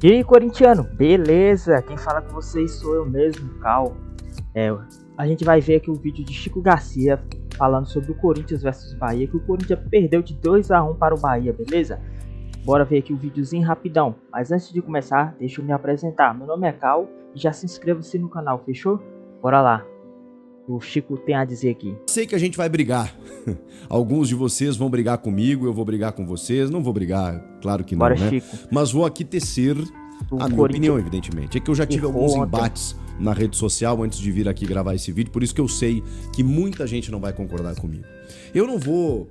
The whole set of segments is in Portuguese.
E aí, corintiano, beleza? Quem fala com vocês sou eu mesmo, Cal. É, a gente vai ver aqui o vídeo de Chico Garcia falando sobre o Corinthians versus Bahia, que o Corinthians perdeu de 2-1 para o Bahia, beleza? Bora ver aqui o videozinho rapidão. Mas antes de começar, deixa eu me apresentar. Meu nome é Cal e já se inscreva-se no canal, fechou? Bora lá. O Chico tem a dizer aqui. Sei que a gente vai brigar. Alguns de vocês vão brigar comigo, eu vou brigar com vocês. Não vou brigar, claro que não, Bora, né? Chico. Mas vou aqui tecer a minha opinião, evidentemente. É que eu já tive alguns embates na rede social antes de vir aqui gravar esse vídeo, por isso que eu sei que muita gente não vai concordar comigo. Eu não vou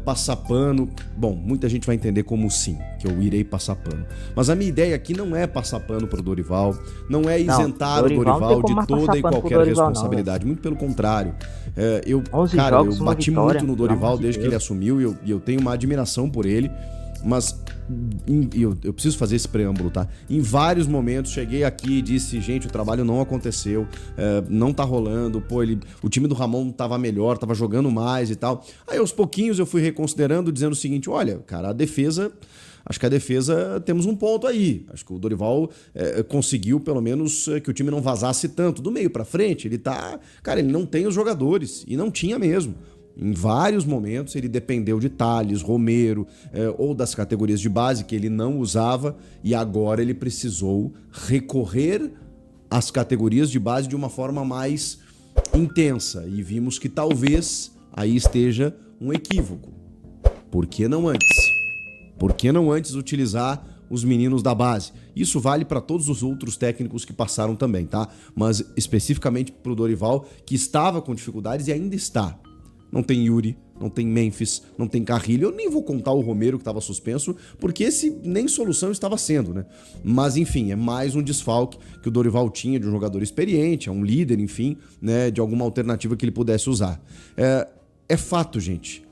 passar pano. Bom, muita gente vai entender como sim, que eu irei passar pano. Mas a minha ideia aqui não é passar pano pro Dorival, não é isentar o Dorival de toda e qualquer responsabilidade. Muito pelo contrário. Eu bati muito no Dorival desde que ele assumiu e eu tenho uma admiração por ele. Mas eu preciso fazer esse preâmbulo, tá? Em vários momentos cheguei aqui e disse, gente, o trabalho não aconteceu, não tá rolando, o time do Ramon tava melhor, tava jogando mais e tal. Aí aos pouquinhos eu fui reconsiderando, dizendo o seguinte, olha, cara, acho que a defesa temos um ponto aí. Acho que o Dorival conseguiu, pelo menos, que o time não vazasse tanto. Do meio pra frente, ele não tem os jogadores, e não tinha mesmo. Em vários momentos ele dependeu de Thales, Romero ou das categorias de base que ele não usava e agora ele precisou recorrer às categorias de base de uma forma mais intensa e vimos que talvez aí esteja um equívoco. Por que não antes? Por que não antes utilizar os meninos da base? Isso vale para todos os outros técnicos que passaram também, tá? Mas especificamente para o Dorival, que estava com dificuldades e ainda está. Não tem Yuri, não tem Memphis, não tem Carrilho. Eu nem vou contar o Romero que estava suspenso, porque esse nem solução estava sendo, né? Mas enfim, é mais um desfalque que o Dorival tinha de um jogador experiente, é um líder, enfim, né, de alguma alternativa que ele pudesse usar. É fato, gente,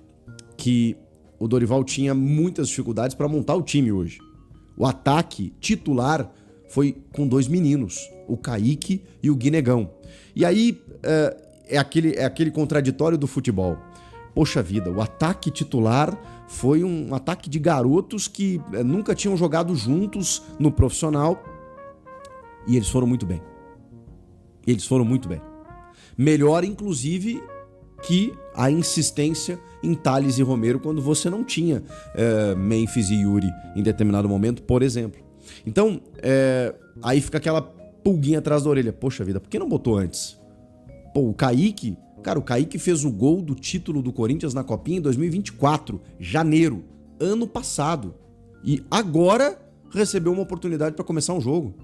que o Dorival tinha muitas dificuldades para montar o time hoje. O ataque titular foi com dois meninos, o Kaique e o Guinegão. E aí é aquele contraditório do futebol. Poxa vida, o ataque titular foi um ataque de garotos que nunca tinham jogado juntos no profissional e eles foram muito bem. Eles foram muito bem. Melhor, inclusive, que a insistência em Thales e Romero quando você não tinha Memphis e Yuri em determinado momento, por exemplo. Então, aí fica aquela pulguinha atrás da orelha. Poxa vida, por que não botou antes? Pô, o Kaique fez o gol do título do Corinthians na Copinha em 2024, janeiro, ano passado. E agora recebeu uma oportunidade para começar um jogo.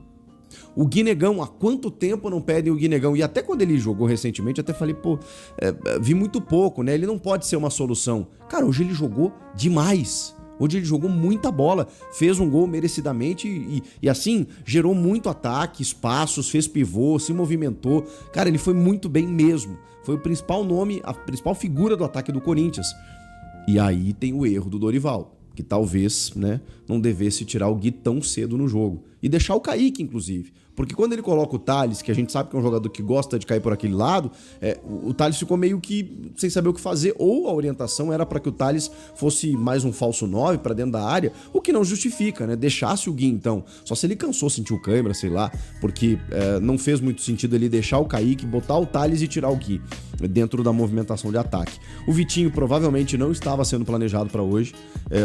O Guinegão, há quanto tempo não pedem o Guinegão? E até quando ele jogou recentemente, até falei, vi muito pouco, né? Ele não pode ser uma solução. Cara, hoje ele jogou demais. Hoje ele jogou muita bola, fez um gol merecidamente e assim, gerou muito ataque, espaços, fez pivô, se movimentou. Cara, ele foi muito bem mesmo. Foi o principal nome, a principal figura do ataque do Corinthians. E aí tem o erro do Dorival, que talvez, né, não devesse tirar o Gui tão cedo no jogo. E deixar o Kaique, inclusive. Porque quando ele coloca o Thales, que a gente sabe que é um jogador que gosta de cair por aquele lado, o Thales ficou meio que sem saber o que fazer. Ou a orientação era para que o Thales fosse mais um falso 9 para dentro da área, o que não justifica, né? Deixasse o Gui, então. Só se ele cansou, sentiu câimbra, sei lá, porque não fez muito sentido ele deixar o Kaique, botar o Thales e tirar o Gui dentro da movimentação de ataque. O Vitinho provavelmente não estava sendo planejado para hoje.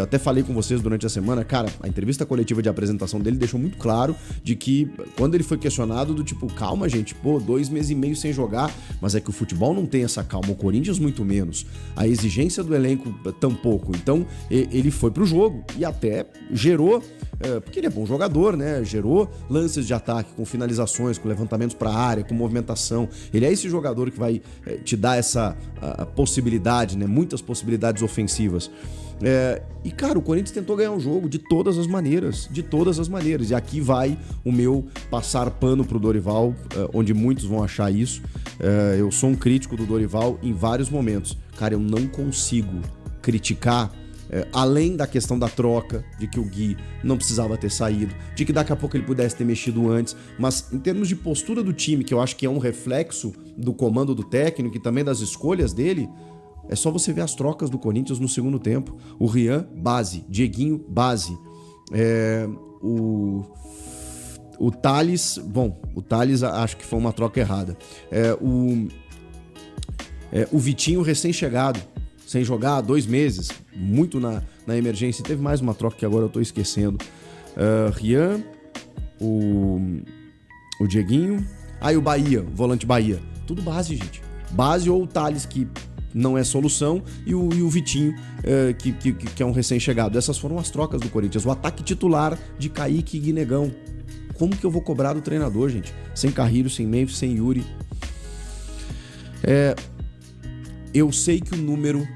Até falei com vocês durante a semana, cara, a entrevista coletiva de apresentação dele deixou muito claro de que quando ele foi questionado do tipo, calma gente, 2 meses e meio sem jogar, mas é que o futebol não tem essa calma, o Corinthians muito menos, a exigência do elenco tampouco, então ele foi pro jogo e até gerou, porque ele é bom jogador, né, gerou lances de ataque com finalizações, com levantamentos pra área, com movimentação, ele é esse jogador que vai te dar essa possibilidade, né, muitas possibilidades ofensivas. E cara, o Corinthians tentou ganhar um jogo de todas as maneiras, e aqui vai o meu passar pano pro Dorival, onde muitos vão achar isso. Eu sou um crítico do Dorival em vários momentos. Cara, eu não consigo criticar, além da questão da troca, de que o Gui não precisava ter saído, de que daqui a pouco ele pudesse ter mexido antes, mas em termos de postura do time, que eu acho que é um reflexo do comando do técnico e também das escolhas dele, é só você ver as trocas do Corinthians no segundo tempo. O Rian, base. Dieguinho, base. O Thales, o Thales acho que foi uma troca errada. O Vitinho recém-chegado, sem jogar há 2 meses, muito na emergência. Teve mais uma troca que agora eu tô esquecendo. Rian, o Dieguinho, e o Bahia, o volante Bahia. Tudo base, gente. Base ou o Thales, que não é solução, e o Vitinho, que é um recém-chegado. Essas foram as trocas do Corinthians. O ataque titular de Kaique e Guinegão. Como que eu vou cobrar do treinador, gente? Sem Carrilho, sem Memphis, sem Yuri. Eu sei que o número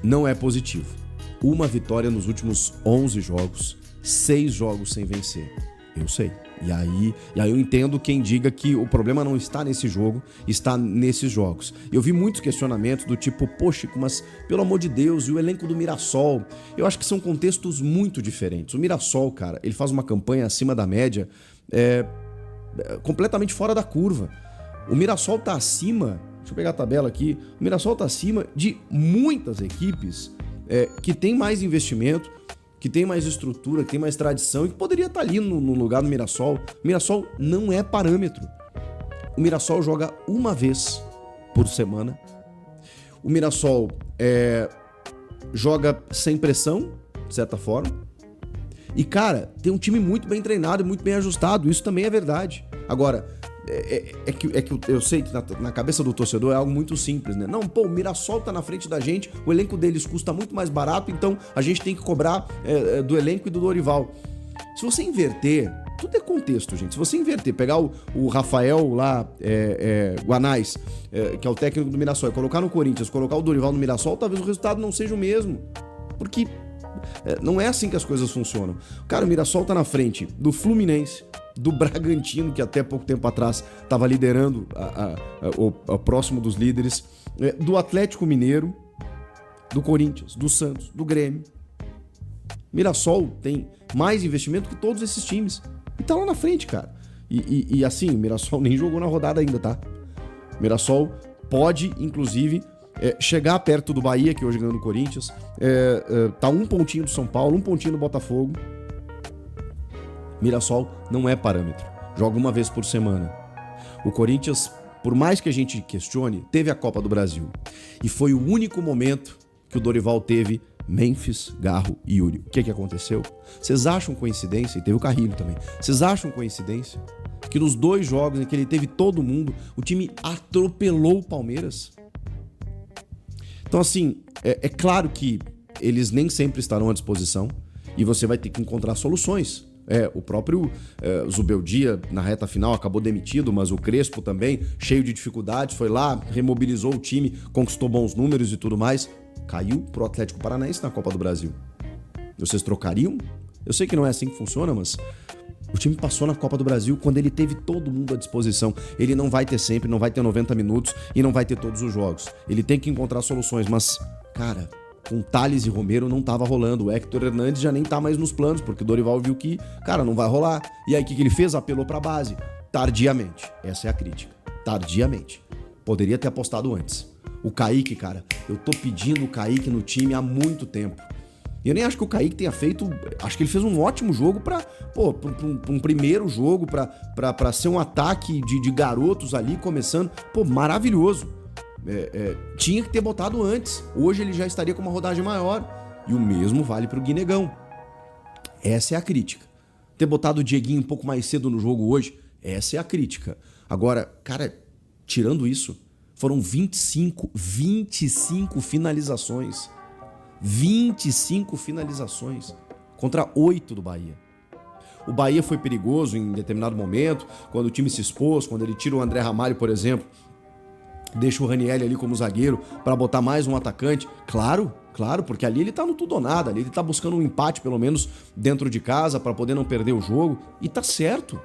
não é positivo. Uma vitória nos últimos 11 jogos, 6 jogos sem vencer. Eu sei. E aí eu entendo quem diga que o problema não está nesse jogo, está nesses jogos. Eu vi muitos questionamentos do tipo, poxa, mas pelo amor de Deus, e o elenco do Mirassol? Eu acho que são contextos muito diferentes. O Mirassol, cara, ele faz uma campanha acima da média, completamente fora da curva. O Mirassol tá acima, deixa eu pegar a tabela aqui, o Mirassol tá acima de muitas equipes que tem mais investimento, que tem mais estrutura, que tem mais tradição e que poderia estar ali no lugar do Mirassol. O Mirassol não é parâmetro. O Mirassol joga uma vez por semana. O Mirassol joga sem pressão, de certa forma. E, cara, tem um time muito bem treinado e muito bem ajustado. Isso também é verdade. Agora, que eu sei que na cabeça do torcedor é algo muito simples, né? Não, o Mirassol tá na frente da gente, o elenco deles custa muito mais barato, então a gente tem que cobrar do elenco e do Dorival. Se você inverter, tudo é contexto, gente. Se você inverter, pegar o Rafael lá, Guanais, que é o técnico do Mirassol, e colocar no Corinthians, colocar o Dorival no Mirassol, talvez o resultado não seja o mesmo. Porque não é assim que as coisas funcionam. Cara, o Mirassol tá na frente do Fluminense, do Bragantino, que até pouco tempo atrás estava liderando o próximo dos líderes, do Atlético Mineiro, do Corinthians, do Santos, do Grêmio. Mirassol tem mais investimento que todos esses times. E tá lá na frente, cara. E assim, o Mirassol nem jogou na rodada ainda, tá? O Mirassol pode, inclusive, chegar perto do Bahia, que hoje ganhou no Corinthians. Tá 1 pontinho do São Paulo, 1 pontinho do Botafogo. Mirassol não é parâmetro. Joga uma vez por semana. O Corinthians, por mais que a gente questione, teve a Copa do Brasil. E foi o único momento que o Dorival teve Memphis, Garro e Yuri. O que aconteceu? Vocês acham coincidência? E teve o Carrilho também. Vocês acham coincidência que nos 2 jogos em que ele teve todo mundo, o time atropelou o Palmeiras? Então, assim, é claro que eles nem sempre estarão à disposição e você vai ter que encontrar soluções. O próprio Zubeldia, na reta final, acabou demitido, mas o Crespo também, cheio de dificuldades, foi lá, remobilizou o time, conquistou bons números e tudo mais. Caiu pro Atlético Paranaense na Copa do Brasil. Vocês trocariam? Eu sei que não é assim que funciona, mas o time passou na Copa do Brasil quando ele teve todo mundo à disposição. Ele não vai ter sempre, não vai ter 90 minutos e não vai ter todos os jogos. Ele tem que encontrar soluções, mas, cara, com Thales e Romero não tava rolando. O Héctor Hernandes já nem tá mais nos planos, porque o Dorival viu que, cara, não vai rolar. E aí o que ele fez? Apelou pra base. Tardiamente. Essa é a crítica. Tardiamente. Poderia ter apostado antes. O Kaique, cara, eu tô pedindo o Kaique no time há muito tempo. E eu nem acho que o Kaique tenha feito... Acho que ele fez um ótimo jogo pra um primeiro jogo, pra ser um ataque de garotos ali começando. Maravilhoso. Tinha que ter botado antes. Hoje ele já estaria com uma rodagem maior. E o mesmo vale pro Guinegão. Essa é a crítica. Ter botado o Dieguinho um pouco mais cedo no jogo hoje, essa é a crítica. Agora, cara, tirando isso, foram 25 finalizações. 25 finalizações contra 8 do Bahia. O Bahia foi perigoso em determinado momento, quando o time se expôs, quando ele tira o André Ramalho, por exemplo, deixa o Ranieri ali como zagueiro para botar mais um atacante. Claro, porque ali ele tá no tudo ou nada, ali ele tá buscando um empate pelo menos dentro de casa para poder não perder o jogo. E tá certo.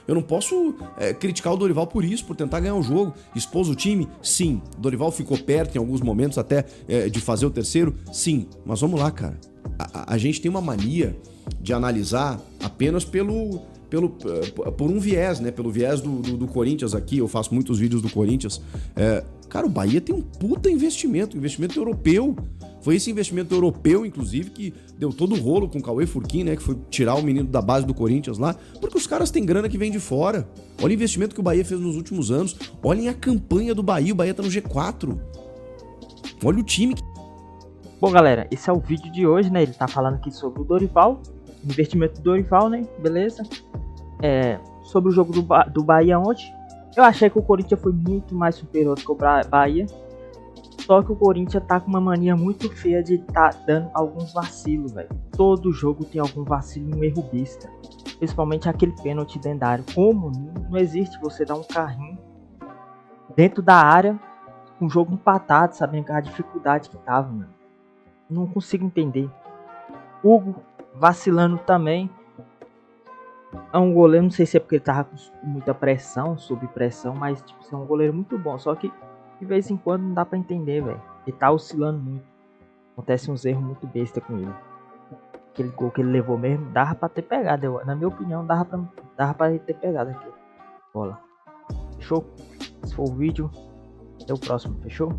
Eu não posso criticar o Dorival por isso, por tentar ganhar o jogo. Expôs o time? Sim. O Dorival ficou perto em alguns momentos até de fazer o terceiro? Sim. Mas vamos lá, cara. A gente tem uma mania de analisar apenas por um viés, né? Pelo viés do Corinthians aqui. Eu faço muitos vídeos do Corinthians. Cara, o Bahia tem um puta investimento europeu. Foi esse investimento europeu, inclusive, que deu todo o rolo com o Cauê Furquim, né? Que foi tirar o menino da base do Corinthians lá, porque os caras têm grana que vem de fora. Olha o investimento que o Bahia fez nos últimos anos. Olhem a campanha do Bahia, o Bahia tá no G4. Olha o time que... Bom, galera, esse é o vídeo de hoje, né? Ele tá falando aqui sobre o Dorival, investimento do Dorival, né? Beleza? Sobre o jogo do Bahia ontem, eu achei que o Corinthians foi muito mais superior do que o Bahia. Só que o Corinthians tá com uma mania muito feia de tá dando alguns vacilos, velho. Todo jogo tem algum vacilo, um erro besta. Principalmente aquele pênalti dentro da área. Como não existe você dar um carrinho dentro da área com o jogo empatado, sabendo a dificuldade que tava, mano. Não consigo entender. Hugo vacilando também. É um goleiro, não sei se é porque ele tava com muita pressão, sob pressão, mas tipo, é um goleiro muito bom. Só que de vez em quando não dá pra entender, velho. Ele tá oscilando muito. Acontece uns erros muito besta com ele. Aquele gol que ele levou mesmo, dava pra ter pegado. Na minha opinião, dava pra ter pegado aqui. Bola. Fechou? Esse foi o vídeo. Até o próximo, fechou?